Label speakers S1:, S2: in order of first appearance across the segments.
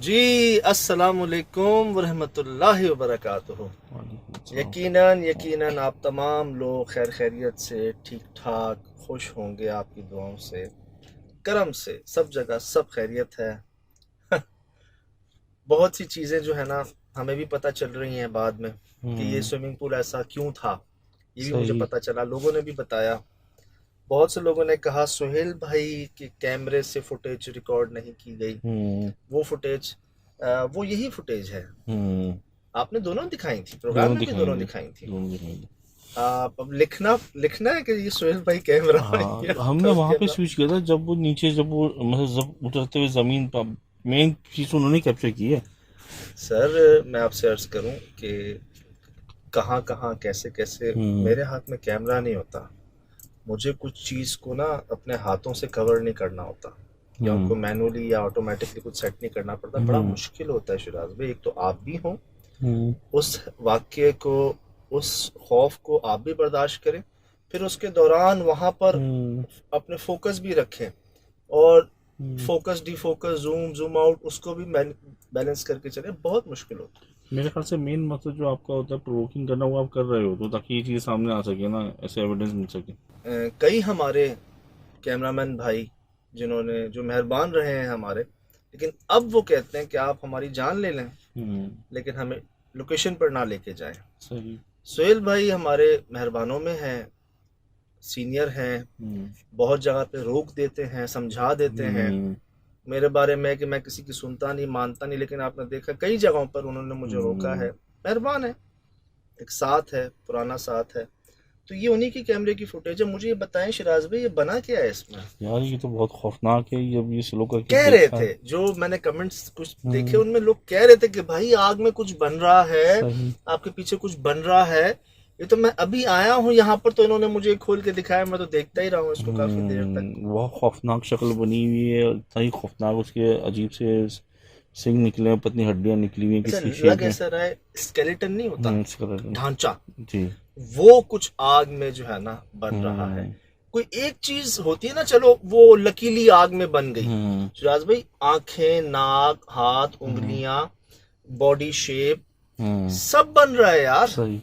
S1: जी, अस्सलामुअलैकुम वरहमतुल्लाहि वबरकातुहू। यकीनन यकीनन आप तमाम लोग खैर खैरियत से ठीक ठाक खुश होंगे, आपकी दुआओं से करम से सब जगह सब खैरियत है। बहुत सी चीज़ें जो है ना हमें भी पता चल रही हैं बाद में कि ये
S2: हम्म।
S1: स्विमिंग पूल ऐसा क्यों था। ये भी मुझे
S2: सही।
S1: पता चला, लोगों ने भी बताया। बहुत से लोगों ने कहा सुहेल भाई के कैमरे से फुटेज रिकॉर्ड नहीं की गई।
S2: हम्म।
S1: वो फुटेज वो यही फुटेज है।
S2: हम्म।
S1: आपने दोनों दिखाई थी, प्रोग्राम
S2: दोनों
S1: में भी दोनों
S2: दिखाएंगे।
S1: दिखाई थी।
S2: दोनों दिखाएंगे।
S1: आप अब लिखना लिखना है कि ये सोहेल भाई कैमरा ये
S2: हाँ, हमने
S1: फर्स्ट
S2: वहां पे
S1: कैमरा।
S2: स्विच किया था जब वो नीचे, जब वो मतलब जब उतरते हुए जमीन पर मेन चीज उन्होंने कैप्चर की है।
S1: सर मैं आपसे अर्ज करूं कि कहाँ कहाँ कैसे कैसे
S2: हम्म।
S1: मेरे हाथ में कैमरा नहीं होता। मुझे कुछ चीज़ को ना अपने हाथों से कवर नहीं करना होता या
S2: हम्म।
S1: उनको मैनुअली या ऑटोमेटिकली कुछ सेट नहीं करना पड़ता। बड़ा
S2: हम्म।
S1: मुश्किल होता है शिराज भाई। एक तो आप भी हो,
S2: हम्म।
S1: उस वाक्य को, उस खौफ को आप भी बर्दाश्त करें, फिर उसके दौरान वहाँ पर
S2: हम्म।
S1: अपने फोकस भी रखें और
S2: हम्म।
S1: Focus defocus zoom zoom out उसको भी बैलेंस करके चले। बहुत मुश्किल होता
S2: मेरे ख्याल से मेन मकसद जो आपका होता है प्रोवोकिंग करना, वो आप कर रहे हो तो ताकि ये चीज सामने आ सके ना, ऐसे एविडेंस मिल सके।
S1: है। कई हमारे कैमरामैन भाई जिन्होंने जो मेहरबान रहे हैं हमारे, लेकिन अब वो कहते हैं कि आप हमारी जान ले लें
S2: हम्म।
S1: लेकिन हमें लोकेशन पर ना लेके जाएं।
S2: सही।
S1: सोहेल भाई हमारे मेहरबानों में हैं, सीनियर हैं,
S2: हम्म।
S1: बहुत जगह पे रोक देते हैं, समझा देते हैं।
S2: हम्म।
S1: मेरे बारे में कि मैं किसी की सुनता नहीं मानता नहीं, लेकिन आपने देखा कई जगहों पर उन्होंने मुझे रोका
S2: हम्म।
S1: है। मेहरबान है, एक साथ है, पुराना साथ है। तो ये उन्हीं की कैमरे की फुटेज है। मुझे ये बताएं शिराज भाई, ये बना क्या है इसमें?
S2: यार ये तो बहुत खौफनाक है, जब ये स्लो करके
S1: कह रहे
S2: देखा
S1: थे,
S2: है।
S1: जो मैंने कमेंट्स कुछ देखे
S2: हम्म।
S1: उनमें लोग कह रहे थे कि भाई आग में कुछ बन रहा है,
S2: सही।
S1: आपके पीछे कुछ बन रहा है। ये तो मैं अभी आया हूँ यहाँ पर तो इन्होंने मुझे खोल के दिखाया, मैं तो देखता ही रहा हूँ इसको काफी देर तक।
S2: बहुत खौफनाक शक्ल बनी हुई है, इतना ही खौफनाक उसके अजीब से सिंग निकले हैं, पतली हड्डियां निकली हुई हैं
S1: अच्छा,
S2: किसी
S1: लग
S2: शेप में।
S1: ऐसा रहा है स्केलेटन नहीं होता,
S2: skeleton।
S1: ढांचा,
S2: जी।
S1: वो कुछ आग में जो है ना बन रहा है।
S2: हम्म।
S1: कोई एक चीज होती है ना, चलो वो लकीली आग में बन गई।
S2: हम्म।
S1: शिराज भाई, आंखें, नाक, हाथ,
S2: हम्म।
S1: उंगलियां, बॉडी शेप,
S2: हम्म।
S1: सब बन रहा है यार।
S2: सही।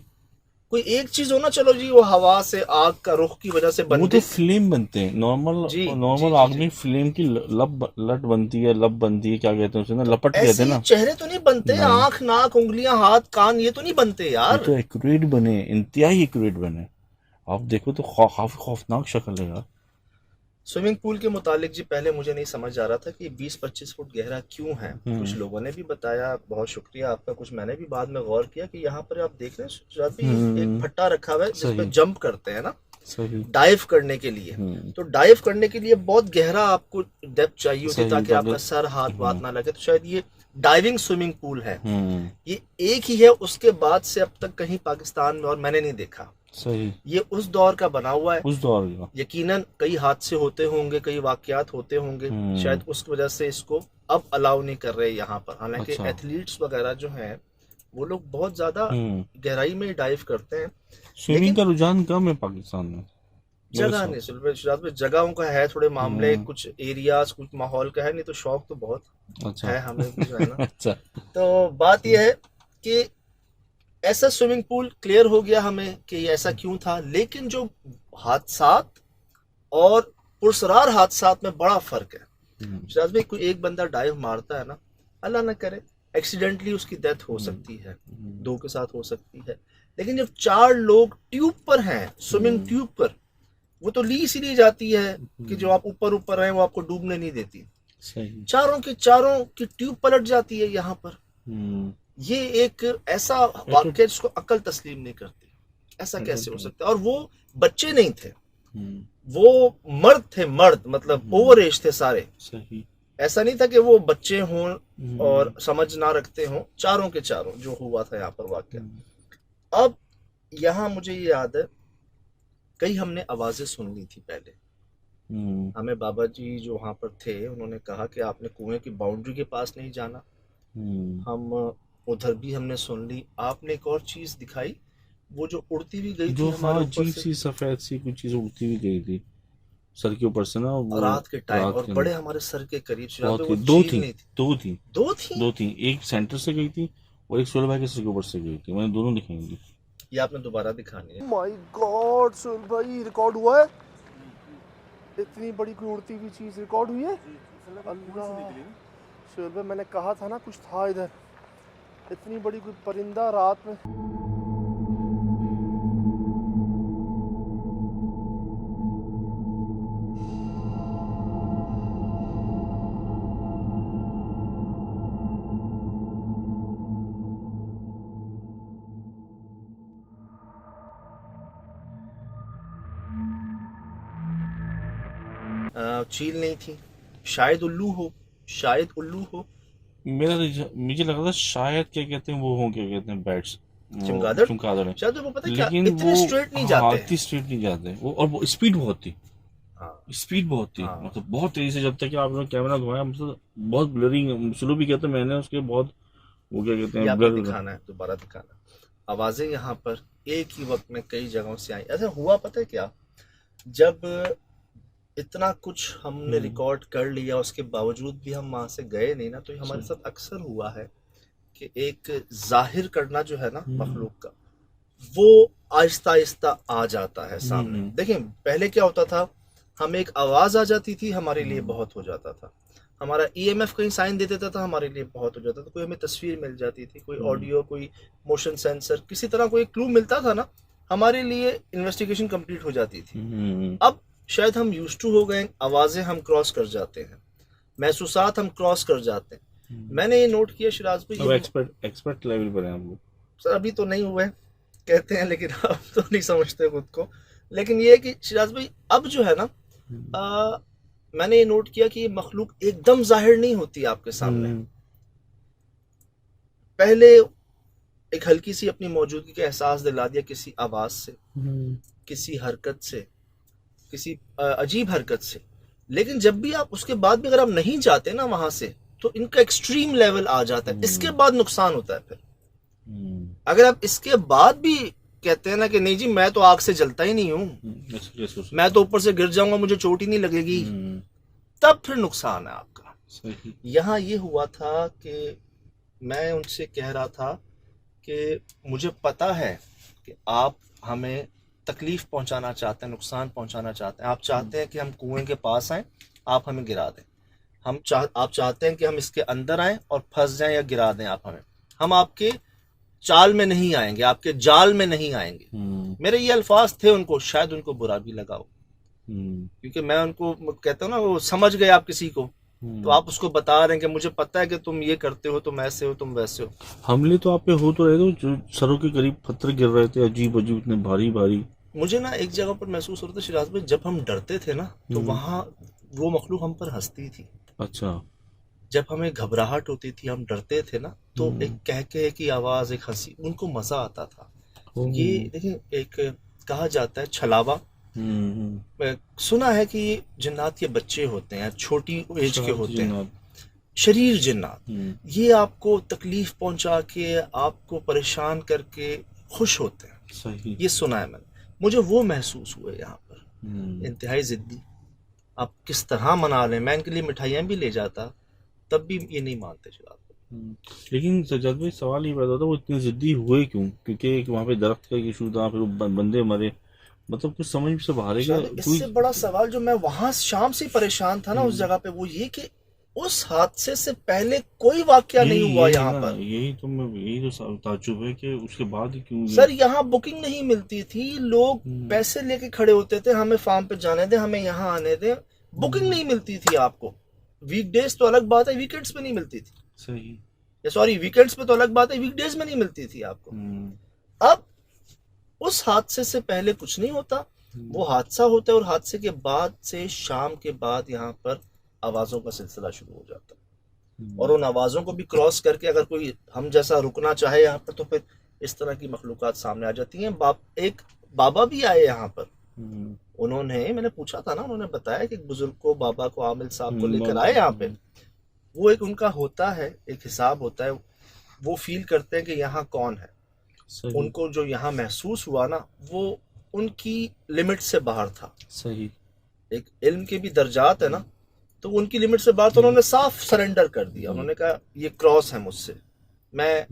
S1: कोई एक चीज हो ना, चलो जी वो हवा से आग का रुख की वजह से
S2: वो
S1: बन
S2: तो
S1: गई।
S2: फ्लेम बनते हैं, नॉर्मल।
S1: जी जी
S2: नॉर्मल
S1: जी
S2: आग
S1: जी।
S2: में फ्लेम की लट बनती है, लब बनती है, क्या कहते हैं उसे ना,
S1: तो
S2: लपट कहते
S1: ऐसे
S2: हैं
S1: ये
S2: ना।
S1: चेहरे तो नहीं बनते,
S2: नहीं,
S1: आंख नाक उंगलियां हाथ कान ये तो नहीं बनते
S2: ये
S1: यार।
S2: तो एक्यूरेट बने, इंतहाई एक्यूरेट बने। आप देखो तो काफी खौफनाक शक्ल है यार।
S1: स्विमिंग पूल के मुतालिक जी, पहले मुझे नहीं समझ आ रहा था कि 20-25 फुट गहरा क्यों है। कुछ
S2: हम्म।
S1: लोगों ने भी बताया, बहुत शुक्रिया आपका। कुछ मैंने भी बाद में गौर किया कि यहाँ पर आप देख रहे हैं शायद भी एक
S2: हम्म।
S1: फट्टा रखा हुआ है जिसपे
S2: सही।
S1: जंप करते हैं ना,
S2: सही।
S1: डाइव करने के लिए।
S2: हम्म।
S1: तो डाइव करने के लिए बहुत गहरा आपको डेप्थ चाहिए होती है
S2: सही
S1: ताकि
S2: ताकि।
S1: आपका सर हाथ
S2: हम्म।
S1: वाथ ना लगे। तो शायद ये डाइविंग स्विमिंग पूल है।
S2: हम्म।
S1: ये एक ही है, उसके बाद से अब तक कहीं पाकिस्तान में और मैंने नहीं देखा।
S2: सही।
S1: ये उस दौर का बना हुआ है।
S2: उस दौर का।
S1: यकीनन कई हादसे होते होंगे, कई वाकयात होते होंगे,
S2: हम्म।
S1: शायद उस वजह से इसको अब अलाउ नहीं कर रहे यहाँ पर। हालांकि
S2: अच्छा।
S1: एथलीट्स वगैरह जो हैं वो लोग बहुत ज़्यादा
S2: हम्म।
S1: गहराई में डाइव करते हैं।
S2: स्विमिंग
S1: लेकिन
S2: का रुझान कम है पाकिस्तान में, मेरे
S1: जगह
S2: हिसाब
S1: नहीं
S2: से।
S1: शुरुआत में जगहों का है थोड़े मामले,
S2: हम्म।
S1: कुछ एरियाज, कुछ माहौल का है। नहीं तो शौक तो बहुत
S2: अच्छा।
S1: है हमें भी जो है ना।
S2: अच्छा।
S1: तो बात यह है कि ऐसा स्विमिंग पूल क्लियर हो गया हमें कि ये ऐसा क्यों था। लेकिन जो हादसात और पुरसरार हादसात में बड़ा फर्क है।
S2: हम्म।
S1: शराज भाई, कोई एक बंदा डाइव मारता है ना, अल्लाह ना करे एक्सीडेंटली उसकी डेथ हो
S2: हम्म।
S1: सकती है,
S2: हम्म।
S1: दो के साथ हो सकती है। लेकिन जब चार लोग ट्यूब पर हैं, स्विमिंग
S2: हम्म।
S1: ट्यूब पर, वो तो ली इसीलिए जाती है कि जो
S2: हम्म।
S1: आप ऊपर ऊपर हैं वो आपको डूबने नहीं देती।
S2: सही।
S1: चारों के चारों की ट्यूब पलट जाती है यहाँ पर।
S2: हम्म।
S1: ये एक ऐसा
S2: ये तो।
S1: वाक्य जिसको अकल तस्लीम नहीं करती। ऐसा
S2: ये
S1: कैसे हो
S2: तो।
S1: सकता है? और वो बच्चे नहीं थे,
S2: हम्म।
S1: वो मर्द थे, मर्द मतलब
S2: हम्म।
S1: ओवर एज थे सारे।
S2: सही।
S1: ऐसा नहीं था कि वो बच्चे हों
S2: हम्म।
S1: और समझ ना रखते हों। चारों के चारों जो हुआ था यहाँ पर वाक्य।
S2: हम्म।
S1: अब यहाँ मुझे ये याद है, कई हमने आवाजें सुन ली थी पहले।
S2: हम्म।
S1: हमें बाबा जी जो वहाँ पर थे उन्होंने कहा कि आपने कुएं की बाउंड्री के पास नहीं जाना।
S2: हम्म।
S1: हम उधर भी हमने सुन ली। आपने एक और चीज दिखाई, वो जो उड़ती हुई गई थी
S2: जो,
S1: हमारे
S2: हाँ,
S1: ऊपर
S2: अजीब
S1: से।
S2: सी सफेद सी कुछ चीज उड़ती हुई गई थी, सर के ऊपर से ना वो
S1: रात के टाइम,
S2: रात
S1: और
S2: के
S1: बड़े
S2: अंदर
S1: हमारे सर के करीब से,
S2: बहुत
S1: वो
S2: दो
S1: चील
S2: थी
S1: नहीं थी।
S2: दो थी
S1: दो थी।
S2: दो थी, एक सेंटर से गई थी और एक सोहेल भाई के सर के ऊपर से गई थी, मैंने दोनों दिखाई।
S1: ये आपने दोबारा दिखानी है।
S3: माय गॉड सोहेल भाई, रिकॉर्ड हुआ है? इतनी बड़ी कोई उड़ती हुई चीज रिकॉर्ड हुई है? अल्लाह सोहेल भाई, मैंने कहा था ना कुछ था इधर, इतनी बड़ी कोई परिंदा रात में।
S1: चील नहीं थी, शायद उल्लू हो, शायद उल्लू हो।
S2: मुझे लगा था शायद क्या कहते हैं वो हो, क्या कहते हैं बैट्स,
S1: चमगादड़।
S2: चमगादड़ है।
S1: शायद वो पता है क्या,
S2: लेकिन
S1: इतने
S2: वो
S1: स्ट्रेट नहीं
S2: हाँ,
S1: जाते
S2: इतनी स्ट्रेट नहीं जाते वो, और वो स्पीड बहुत थी,
S1: हाँ।
S2: स्पीड बहुत थी,
S1: हाँ।
S2: मतलब बहुत तेजी से, जब तक कि आपने कैमरा घुमाया मतलब बहुत ब्लरिंग, स्लो भी कहते हैं मैंने उसके, बहुत वो क्या कहते
S1: ये
S2: हैं
S1: आपने
S2: ब्लर।
S1: दिखाना है, दोबारा दिखाना। आवाजें यहाँ पर एक ही वक्त में कई जगहों से आई। ऐसा हुआ पता है क्या, जब इतना कुछ हमने रिकॉर्ड कर लिया उसके बावजूद भी हम वहां से गए नहीं ना, तो ये हमारे साथ अक्सर हुआ है कि एक जाहिर करना जो है ना मखलूक का, वो आहिस्ता आहिस्ता आ जाता है सामने। देखिए पहले क्या होता था, हमें एक आवाज आ जाती थी, हमारे लिए बहुत हो जाता था। हमारा ईएमएफ कहीं साइन दे देता था, हमारे लिए बहुत हो जाता था। कोई हमें तस्वीर मिल जाती थी, कोई ऑडियो, कोई मोशन सेंसर, किसी तरह कोई क्लू मिलता था ना, हमारे लिए इन्वेस्टिगेशन कंप्लीट हो जाती थी। अब शायद हम यूज्ड टू हो गए, आवाजें हम क्रॉस कर जाते हैं, महसूसात हम क्रॉस कर जाते हैं। मैंने ये नोट किया शिराज भाई,
S2: अब एक्सपर्ट लेवल पर हैं हम लोग।
S1: सर अभी तो नहीं हुए कहते हैं, लेकिन अब तो नहीं समझते खुद को। लेकिन ये है कि शिराज भाई अब जो है ना, मैंने ये नोट किया कि ये मखलूक एकदम जाहिर नहीं होती आपके सामने। पहले एक हल्की सी अपनी मौजूदगी का एहसास दिला दिया किसी आवाज से, किसी हरकत से, किसी अजीब हरकत से। लेकिन जब भी आप उसके बाद भी अगर आप नहीं जाते ना वहां से, तो इनका एक्सट्रीम लेवल आ जाता है। इसके बाद नुकसान होता है फिर। अगर आप इसके बाद भी कहते हैं ना कि नहीं जी मैं तो आग से जलता ही नहीं हूं, मैं तो ऊपर से गिर जाऊंगा, मुझे चोट ही नहीं लगेगी, तब फिर नुकसान है आपका। यहाँ ये हुआ था कि मैं उनसे कह रहा था कि मुझे पता है कि आप हमें तकलीफ पहुंचाना चाहते हैं, नुकसान पहुंचाना चाहते हैं। आप चाहते हैं कि हम कुएं के पास आएं, आप हमें गिरा दें। आप चाहते हैं कि हम इसके अंदर आएं और फंस जाएं या गिरा दें आप हमें। हम आपके चाल में नहीं आएंगे, आपके जाल में नहीं आएंगे। मेरे ये अल्फाज थे, उनको शायद उनको बुरा भी लगा हो, क्योंकि मैं उनको कहता हूँ ना, वो समझ गए आप किसी को, तो आप उसको बता रहे हैं कि मुझे पता है कि तुम ये करते हो, तुम ऐसे हो, तुम वैसे हो।
S2: हमले तो आप पे हो तो रहे थे, जो सरों के करीब पत्थर गिर रहे थे, अजीब अजीब, इतने भारी भारी।
S1: मुझे ना एक जगह पर महसूस हो रहा था शिराज भाई, जब हम डरते थे ना, तो वहां वो मखलूक हम पर हंसती थी।
S2: अच्छा।
S1: जब हमें घबराहट होती थी, हम डरते थे ना, तो एक कहके की आवाज, एक हंसी, उनको मजा आता था। ये देखिए, एक कहा जाता है छलावा, सुना है कि ये जिन्नात के बच्चे होते हैं, छोटी एज के होते हैं, शरीर जिन्नात। ये आपको तकलीफ पहुंचा के, आपको परेशान करके खुश होते हैं।
S2: सही।
S1: ये सुना है मैंने, मुझे वो महसूस हुए यहाँ पर। इंतहाई जिद्दी, आप किस तरह मना लें, मैं इनके लिए मिठाइयाँ भी ले जाता, तब भी ये नहीं मानते शराब।
S2: लेकिन सज्जाद भाई सवाल ये पैदा होता है, वो इतने जिद्दी हुए क्यों? क्योंकि वहाँ पे दरख्त का इशू था, फिर बंदे मरे, मतलब कुछ समझ से बाहर है।
S1: इससे बड़ा सवाल जो मैं वहां शाम से परेशान था ना उस जगह पे, वो ये कि उस हादसे से पहले कोई वाकया नहीं हुआ यहाँ पर।
S2: यही तो ताज्जुब है कि उसके बाद ही क्यों।
S1: सर यहाँ बुकिंग नहीं मिलती थी, लोग पैसे लेके खड़े होते थे, हमें फार्म पे जाने दे, हमें यहाँ आने दे। बुकिंग नहीं मिलती थी आपको। वीकडेज तो अलग बात है, वीकेंड्स पे नहीं मिलती थी।
S2: सही।
S1: सॉरी, वीकेंड्स पे तो अलग बात है, वीकडेज में नहीं मिलती थी आपको। अब उस हादसे से पहले कुछ नहीं होता, वो हादसा होता है, और हादसे के बाद से शाम के बाद यहाँ पर आवाजों का सिलसिला शुरू हो जाता है। और उन आवाजों को भी क्रॉस करके अगर कोई हम जैसा रुकना चाहे यहाँ पर, तो फिर इस तरह की मखलूकात सामने आ जाती हैं। एक बाबा भी आए यहाँ पर, उन्होंने, मैंने पूछा था ना, उन्होंने बताया कि एक बुजुर्ग को, बाबा को, आमिल साहब को लेकर आए यहाँ पे। वो एक उनका होता है, एक हिसाब होता है, वो फील करते हैं कि यहाँ कौन है। उनको जो यहाँ महसूस हुआ ना, वो उनकी लिमिट से बाहर था।
S2: सही।
S1: एक इल्म के भी दर्जात है ना, तो उनकी लिमिट से बाहर तो उन्होंने साफ सरेंडर कर दिया। उन्होंने कहा ये क्रॉस है मुझसे, मैं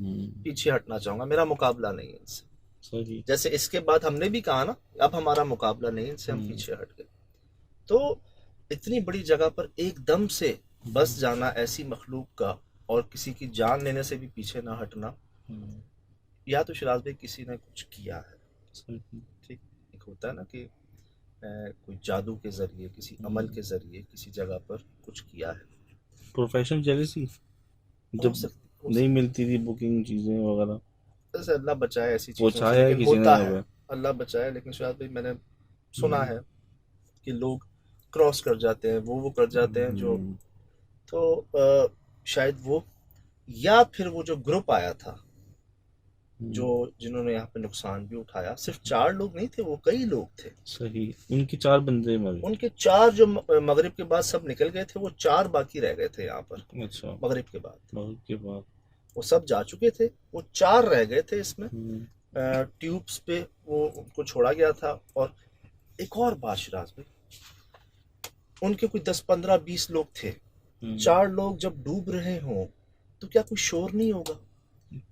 S1: पीछे हटना चाहूंगा, मेरा मुकाबला नहीं है इनसे।
S2: सही।
S1: जैसे इसके बाद हमने भी कहा ना, अब हमारा मुकाबला नहीं इनसे, हम पीछे हट गए। तो इतनी बड़ी जगह पर एकदम से बस जाना ऐसी मखलूक का, और किसी की जान लेने से भी पीछे ना हटना, या तो शिराज भाई किसी ने कुछ किया है। ठीक, एक होता है ना कि कोई जादू के जरिए, किसी अमल के जरिए किसी जगह पर कुछ किया है।
S2: प्रोफेशनल जेलसी जब नहीं मिलती थी बुकिंग चीजें वगैरह,
S1: जैसे अल्लाह बचाए ऐसी
S2: वो
S1: चीजों
S2: चाहे
S1: से, लेकिन
S2: किसी
S1: होता
S2: ने
S1: है, अल्लाह बचाए। लेकिन शायद भाई मैंने सुना है कि लोग क्रॉस कर जाते हैं, वो कर जाते हैं जो, तो शायद वो, या फिर वो जो ग्रुप आया था जो जिन्होंने यहाँ पे नुकसान भी उठाया, सिर्फ 4 लोग नहीं थे, वो कई लोग थे।
S2: सही। उनके 4 बंदे मरे।
S1: उनके 4 जो मगरिब के बाद सब निकल गए थे, वो 4 बाकी रह गए थे यहाँ पर।
S2: अच्छा।
S1: मगरिब के बाद
S2: वो
S1: वो सब जा चुके थे, वो 4 रह गए थे इसमें। ट्यूब्स पे वो उनको छोड़ा गया था। और एक और बात शिराज भाई, उनके कोई 10, 15, 20 लोग थे। 4 लोग जब डूब रहे हों तो क्या कोई शोर नहीं होगा,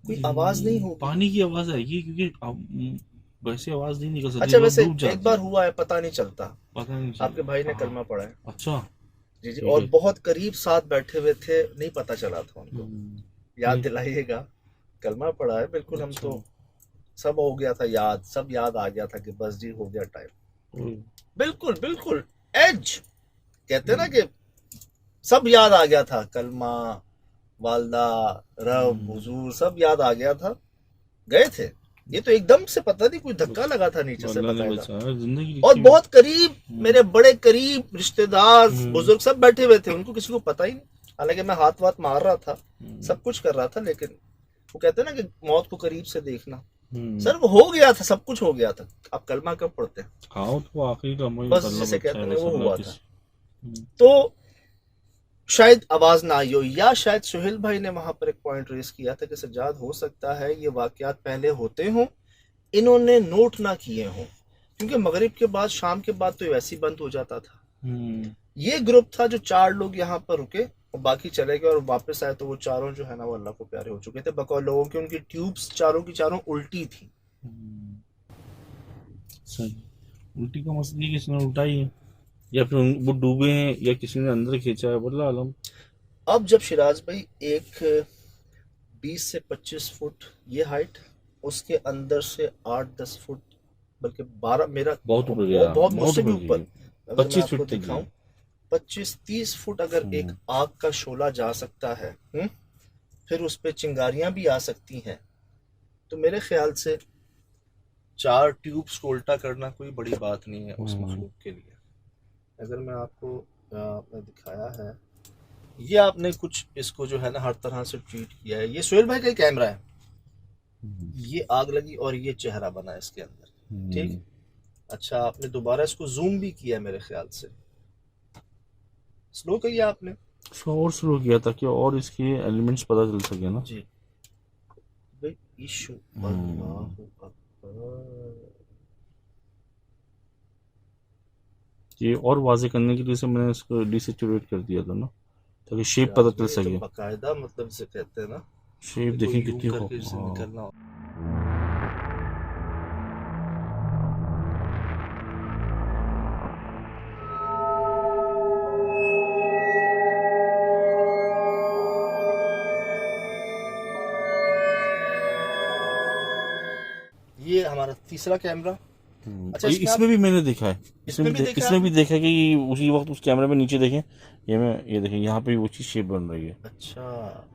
S1: कोई आवाज नहीं होगी?
S2: पानी की आवाज आएगी, क्योंकि वैसे आवाज नहीं निकल सकती।
S1: अच्छा, वैसे एक बार हुआ है, पता नहीं चलता,
S2: पता नहीं
S1: आपके भाई ने कलमा पढ़ा है।
S2: अच्छा
S1: जी जी, और बहुत करीब साथ बैठे हुए थे, नहीं पता चला था उनको। याद दिलाइएगा, कलमा पढ़ा है बिल्कुल। हम तो सब हो गया था याद, सब याद आ गया था कि बस जी हो गया टाइम। बिल्कुल बिल्कुल एज कहते ना कि सब याद आ गया था, कलमा, वालदा, रब, हुजूर, सब याद आ गया था। गए थे, ये तो एकदम से पता नहीं, कोई धक्का लगा था नीचे से, पता। और बहुत करीब, मेरे बड़े करीब रिश्तेदार, बुजुर्ग सब बैठे हुए थे, उनको किसी को पता ही नहीं। हालांकि मैं हाथ वाथ मार रहा था, सब कुछ कर रहा था, लेकिन वो कहते हैं ना कि मौत को करीब से देखना। सर वो हो गया था, सब कुछ हो गया था। आप कलमा कब पढ़ते हैं?
S2: हाँ, तो आखिरी का
S1: बस जिसे कहते हैं वो हुआ था। तो शायद आवाज ना आई हो, या शायद सुहेल भाई ने वहां पर एक पॉइंट रेस किया था कि सज्जाद हो सकता है ये वाकयात पहले होते हों, इन्होंने नोट ना किए हों, क्योंकि मगरिब के बाद, शाम के बाद तो वैसे ही बंद हो जाता था। ये ग्रुप था जो 4 लोग यहाँ पर रुके और बाकी चले गए, और वापस आए तो वो चारों जो है ना वो अल्लाह को प्यारे हो चुके थे बकौल लोगों की। उनकी ट्यूब्स चारों की चारों उल्टी थी।
S2: सही। उल्टी का मसला किसी ने उल्टाई है, या फिर वो डूबे हैं, या किसी ने अंदर खींचा है, वल्लाह आलम।
S1: अब जब शिराज भाई एक 20 से 25 फुट ये हाइट, उसके अंदर से 8-10 फुट, बल्कि 12, मेरा
S2: बहुत ऊपर गया,
S1: बहुत मुझसे भी ऊपर,
S2: 25 फुट
S1: दिखाऊं, 25-30 फुट अगर एक आग का शोला जा सकता है, फिर उस पे चिंगारियां भी आ सकती हैं, तो मेरे ख्याल से 4 ट्यूब्स को उल्टा करना कोई बड़ी बात नहीं है उस मखलूक के लिए। अगर मैं आपको आपने दिखाया है, ये आपने कुछ इसको जो है ना हर तरह से ट्रीट किया है। ये सुहेल भाई का ही कैमरा है, ये आग लगी और ये चेहरा बना इसके अंदर। ठीक, अच्छा, आपने दोबारा इसको जूम भी किया मेरे ख्याल से, स्लो किया आपने,
S2: इसको और स्लो किया ताकि और इसके एलिमेंट्स पता चल सके ना
S1: जी भाई। इशू अल्लाहु अकबर, ये
S2: और वाजे करने के लिए से मैंने इसको डिसेचुरेट कर दिया था ना, ताकि शेप पता चल सके।
S1: बाकायदा मतलब से कहते हैं ना,
S2: शेप देखिए कितनी
S1: निकलना। ये हमारा तीसरा कैमरा।
S2: अच्छा, इसमें भी मैंने देखा है, इसमें भी देखा कि उसी वक्त उस कैमरे में नीचे देखें, ये देखें, यहाँ पे वो चीज शेप बन रही है।
S1: अच्छा,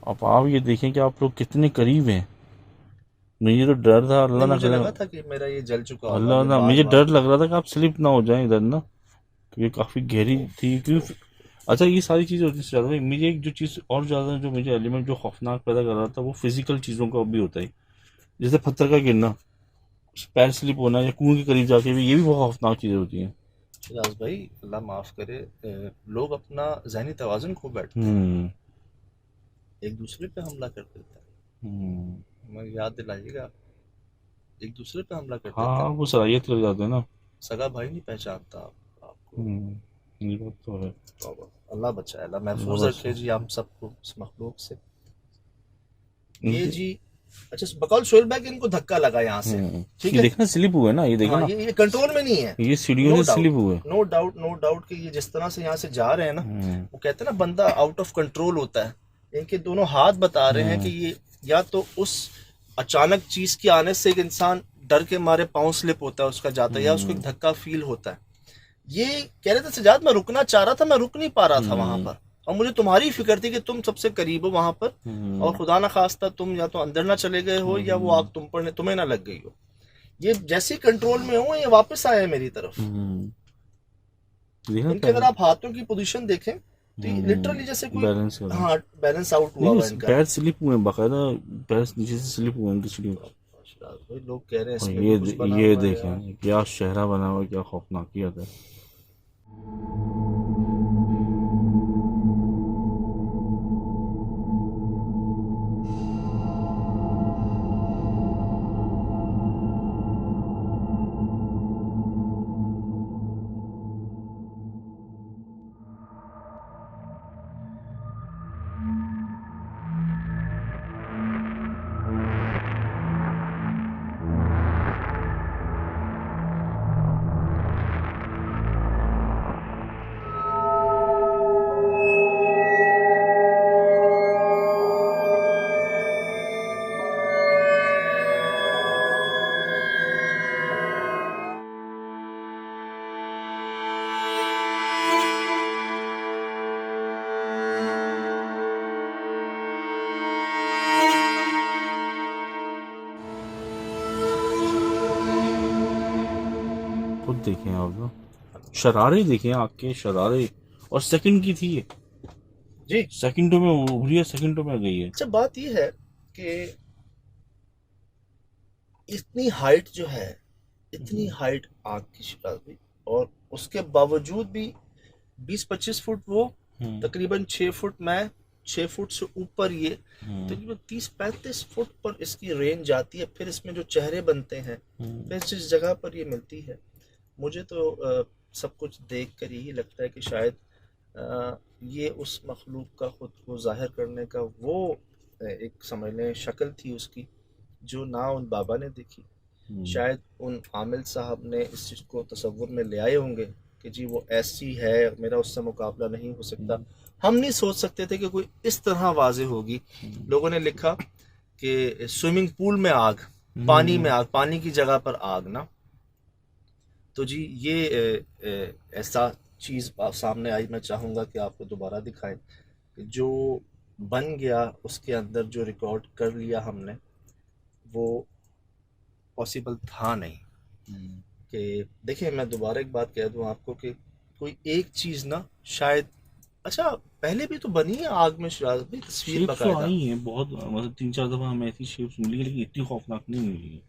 S2: अब आप ये देखें कि आप लोग कितने करीब हैं। मुझे तो डर था, अल्लाह ना
S1: मुझे लगा था कि मेरा ये जल चुका,
S2: अल्लाह ना, मुझे डर लग रहा था कि आप स्लिप ना हो जाएं इधर ना, क्योंकि काफ़ी गहरी थी। क्योंकि अच्छा, ये सारी चीज़ें होती है ज़्यादा। मुझे एक जो चीज़ और ज़्यादा जो मुझे एलिमेंट जो खौफनाक पैदा कर रहा था, वो फिजिकल चीज़ों का भी होता है, जैसे पत्थर का गिरना। पैर स्लिप होना या कुएं के करीब जाके भी, ये भी बहुत खौफनाक चीजें होती हैं।
S1: शिराज भाई अल्लाह माफ करे, लोग अपना ज़हनी तवाज़ुन खो बैठते हैं,
S2: हम्म
S1: एक दूसरे पे हमला कर देते हैं। हमें याद दिलाइएगा, एक दूसरे पे हमला कर देते
S2: हाँ,
S1: हैं।
S2: वो सलाहियत कर जाते हैं ना।
S1: सगा भाई नहीं पहचानता आपको।
S2: ये बात तो है।
S1: तौबा। अल्लाह बचाए, अल्लाह महफूज
S2: अल्लाह
S1: रखे जी आप सबको इस मखलूक से। ये
S2: इनके-
S1: जी अच्छा, बकौल शोएल भाई कि इनको धक्का लगा यहाँ से, ठीक
S2: ये
S1: है।
S2: देखना स्लिप हुआ है ना, ये देखना
S1: हाँ,
S2: ना,
S1: ये कंट्रोल में नहीं है,
S2: ये सीढ़ियों
S1: नो
S2: से स्लिप हुआ है।
S1: डाउट, नो डाउट कि ये जिस तरह से यहाँ से जा रहे हैं ना, वो कहते हैं ना बंदा आउट ऑफ कंट्रोल होता है। इनके दोनों हाथ बता रहे हैं कि ये या तो उस अचानक चीज के आने से एक इंसान डर के मारे पाँव स्लिप होता है उसका जाता है, या उसको एक धक्का फील होता है। ये कह रहे थे सजाद मैं रुकना चाह रहा था, मैं रुक नहीं पा रहा था वहां पर, और मुझे तुम्हारी फिक्र थी कि तुम सबसे करीब हो वहां पर, और खुदा ना खास्ता तुम या तो अंदर ना चले गए हो या वो आग तुम्हें ना लग गई हो। ये जैसे कंट्रोल में हो ये वापस आए मेरी तरफ।
S2: देखना
S1: इनके अगर आप हाथों की पोजीशन देखें तो लिटरली जैसे कोई
S2: बैलेंस कर,
S1: हाँ बैलेंस आउट हुआ हुआ इनका।
S2: पैर स्लिप हुए हैं, बाकायदा पैर नीचे से स्लिप हुए हैं इनकी सीढ़ियों।
S1: भाई लोग कह रहे हैं
S2: और
S1: इसमें भी कुछ बना
S2: ये
S1: हुआ है यार।
S2: देखें क्या शहरा बना हुआ है, क्या खौफनाकियत है। खुद देखें आप ना, शरारे देखें, आग के शरारे, और सेकंड की थी ये
S1: जी।
S2: सेकंडों में उभरी है, सेकंडों में गई है।
S1: अच्छा बात ये है कि इतनी हाइट जो है, इतनी हाइट आग की शिराज भी, और उसके बावजूद भी 20-25 फुट वो, तकरीबन 6 फुट मैं, 6 फुट से ऊपर ये, तकरीबन 30-35 फुट पर इसकी रेंज जाती है। फिर इसमें जो चेहरे बनते हैं, फिर जिस जगह पर ये मिलती है, मुझे तो सब कुछ देख कर यही लगता है कि शायद ये उस मखलूक का खुद को जाहिर करने का वो एक समझ लें शक्ल थी उसकी, जो ना उन बाबा ने देखी, शायद उन आमिल साहब ने इस चीज़ को तसव्वुर में ले आए होंगे कि जी वो ऐसी है, मेरा उससे मुकाबला नहीं हो सकता। हम नहीं सोच सकते थे कि कोई इस तरह वाज़े होगी। लोगों ने लिखा कि स्विमिंग पूल में आग, पानी में आग, पानी की जगह पर आग ना। तो जी ये ऐसा चीज़ सामने आई। मैं चाहूँगा कि आपको दोबारा दिखाएं कि जो बन गया उसके अंदर जो रिकॉर्ड कर लिया हमने, वो पॉसिबल था नहीं। कि देखिए मैं दोबारा एक बात कह दूं आपको कि कोई एक चीज़ ना शायद, अच्छा पहले भी तो बनी है आग में शिराज भी तस्वीर
S2: शेप्स तो
S1: बकायदा।
S2: आई हैं बहुत, मतलब 3-4 दफा हमें ऐसी शेप्स मिली है, लेकिन इतनी खौफनाक नहीं मिली है।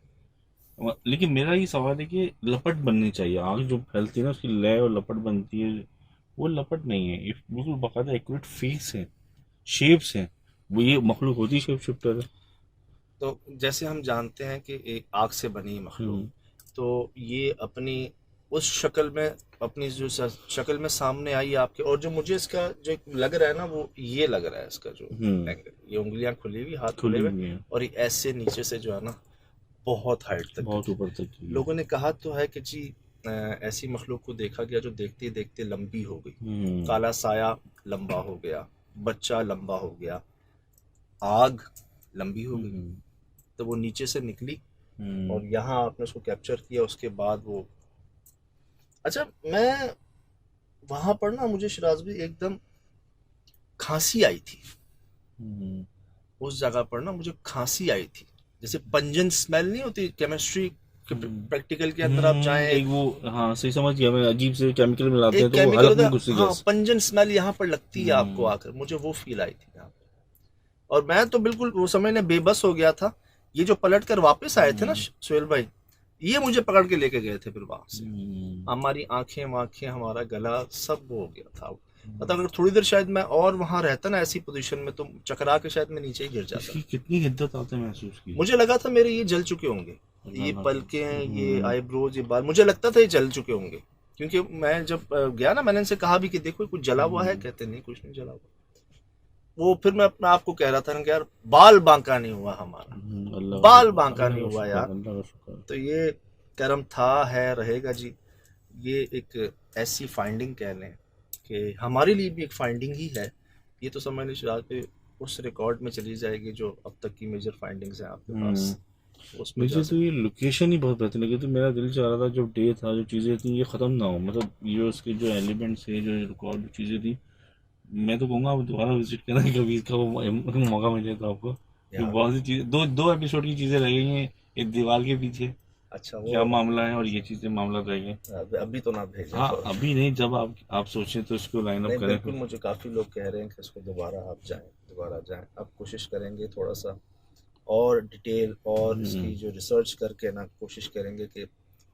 S2: लेकिन मेरा ये सवाल है कि लपट बननी चाहिए, आग जो फैलती है ना उसकी लय और लपट बनती है, वो लपट नहीं है, ये बिल्कुल बाकायदा एक्यूरेट फेस है, शेप्स हैं। वो ये मखलूक होती शेप शिफ्टर है।
S1: तो जैसे हम जानते हैं कि एक आग से बनी मखलूक, तो ये अपनी उस शक्ल में, अपनी जो शक्ल में सामने आई आपके, और जो मुझे इसका जो लग रहा है ना, वो ये लग रहा है इसका जो एंगल, ये उंगलियां खुली हुई, हाथ खुले हुए, और ये ऐसे नीचे से जो है ना बहुत हाइट तक,
S2: बहुत ऊपर तक।
S1: लोगों ने कहा तो है कि जी ऐसी मखलूक को देखा गया जो देखते देखते लंबी हो गई। काला साया लंबा हो गया, बच्चा लंबा हो गया, आग लंबी हो गई, तो वो नीचे से निकली और यहाँ आपने उसको कैप्चर किया। उसके बाद वो, अच्छा मैं वहां पर ना, मुझे शिराज भी एकदम खांसी आई थी उस जगह पर ना, मुझे खांसी आई थी, जैसे पंजन स्मेल नहीं होती केमिस्ट्री प्रैक्टिकल के अंदर आप जाएं,
S2: एक वो, हाँ सही समझ गया मैं, अजीब से केमिकल मिलाते हैं
S1: एक
S2: तो वो
S1: केमिकल
S2: अलग
S1: होता है, हाँ पंजन स्मेल यहाँ पर लगती है आपको आकर, मुझे वो फील आई थी यहाँ पर। और मैं तो बिल्कुल वो समय ने बेबस हो गया था। ये जो पलट कर वापस आए थे ना सोहेल भाई, ये मुझे पकड़ के लेके गए थे फिर वहां से।
S2: हम्म,
S1: हमारी आंखें वाखें, हमारा गला सब वो हो गया था। मतलब अगर थोड़ी देर शायद मैं और वहां रहता ना ऐसी पोजीशन में, तो चकरा के शायद मैं नीचे ही गिर जाता।
S2: इसकी कितनी हिद्दत आपने महसूस की?
S1: मुझे लगा था मेरे ये जल चुके होंगे, ये पलकें, ये आईब्रोज, ये बाल, मुझे लगता था ये जल चुके होंगे। क्योंकि मैं जब गया ना, मैंने इनसे कहा भी कि देखो कुछ जला हुआ है, कहते नहीं कुछ नहीं जला हुआ। वो फिर मैं अपने आप को कह रहा था ना कि यार बाल बांका नहीं हुआ हमारा,
S2: अल्लाह
S1: बाल
S2: का
S1: बांका
S2: शुक्र,
S1: नहीं हुआ
S2: अल्लाह
S1: यार।
S2: का शुक्र, अल्लाह का शुक्र।
S1: तो ये कर्म था, है, रहेगा जी। ये एक ऐसी फाइंडिंग कह लें कि हमारे लिए भी एक फाइंडिंग ही है। ये तो समझ लीजिए आज पे उस रिकॉर्ड में चली जाएगी जो अब तक की मेजर फाइंडिंग्स हैं आपके पास, उसमें जा
S2: मुझे तो ये लोकेशन ही बहुत बेहतर लगी। तो मेरा दिल चाह रहा था जो डे था, जो चीज़ें थी, ये ख़त्म ना हो। मतलब ये उसके जो एलिमेंट्स थे, जो रिकॉर्ड चीज़ें थी, मैं तो कहूँगा आप दोबारा विजिट करना कभी, इसका वो मौका मिले तो आपको।
S1: सकते।
S2: बहुत सी चीज़ें, दो दो एपिसोड की चीज़ें रह गई हैं एक दीवार के पीछे,
S1: अच्छा
S2: क्या
S1: वो
S2: मामला है, और ये चीज़ें मामला रह गए।
S1: अभी तो ना भेजें।
S2: हाँ,
S1: तो
S2: अभी नहीं, जब आप सोचें तो इसको लाइन अप
S1: नहीं,
S2: करें
S1: बिल्कुल,
S2: फिर।
S1: मुझे काफ़ी लोग कह रहे हैं कि इसको दोबारा आप जाएं, दोबारा जाएं। अब कोशिश करेंगे थोड़ा सा और डिटेल और इसकी जो रिसर्च करके ना, कोशिश करेंगे कि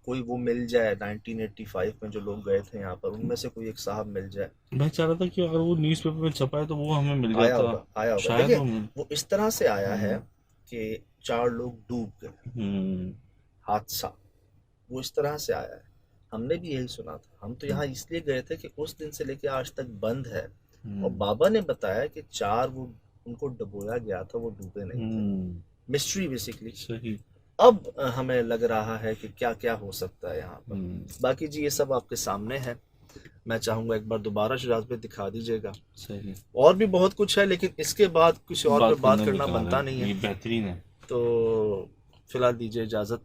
S1: कोई वो मिल जाए 1985 में जो लोग गए थे यहाँ पर, उनमें से कोई एक साहब मिल जाए।
S2: मैं चाह रहा था कि अगर वो न्यूज़पेपर में छपा है तो वो हमें मिल
S1: आया
S2: जाता,
S1: होगा, आया होगा।
S2: शायद
S1: देखिए
S2: वो मिल।
S1: वो इस तरह से आया है कि 4 लोग डूब गए,
S2: हम्म,
S1: हादसा वो इस तरह से आया है। हमने भी यही सुना था। हम तो यहाँ इसलिए गए थे कि उस दिन से लेके आज तक बंद है, और बाबा ने बताया कि 4 वो उनको डुबोया गया था, वो डूबे नहीं थे। Mystery basically.
S2: सही।
S1: अब हमें लग रहा है कि क्या क्या हो सकता है यहाँ पर। बाकी जी ये सब आपके सामने है। मैं चाहूंगा एक बार दोबारा शुजात पे दिखा दीजिएगा।
S2: सही।
S1: और भी बहुत कुछ है, लेकिन इसके बाद किसी और पे बात करना
S2: बेकार
S1: बनता
S2: है,
S1: नहीं
S2: ये
S1: है।
S2: बेहतरीन है।
S1: तो फिलहाल दीजिए इजाज़त।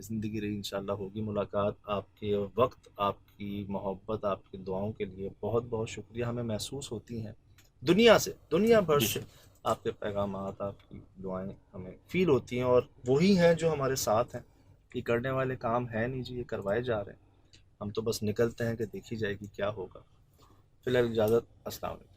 S1: ज़िंदगी रही, इंशाल्लाह होगी मुलाकात। आपके वक्त, आपकी मोहब्बत, आपकी दुआओं के लिए बहुत बहुत शुक्रिया। हमें महसूस होती हैं दुनिया से, दुनिया भर से आपके पैगामात, आपकी दुआएं हमें फील होती हैं, और वही हैं जो हमारे साथ हैं। ये करने वाले काम है नहीं जी, ये करवाए जा रहे हैं। हम तो बस निकलते हैं कि देखी जाएगी क्या होगा। फिलहाल इजाज़त। अस्सलाम वालेकुम।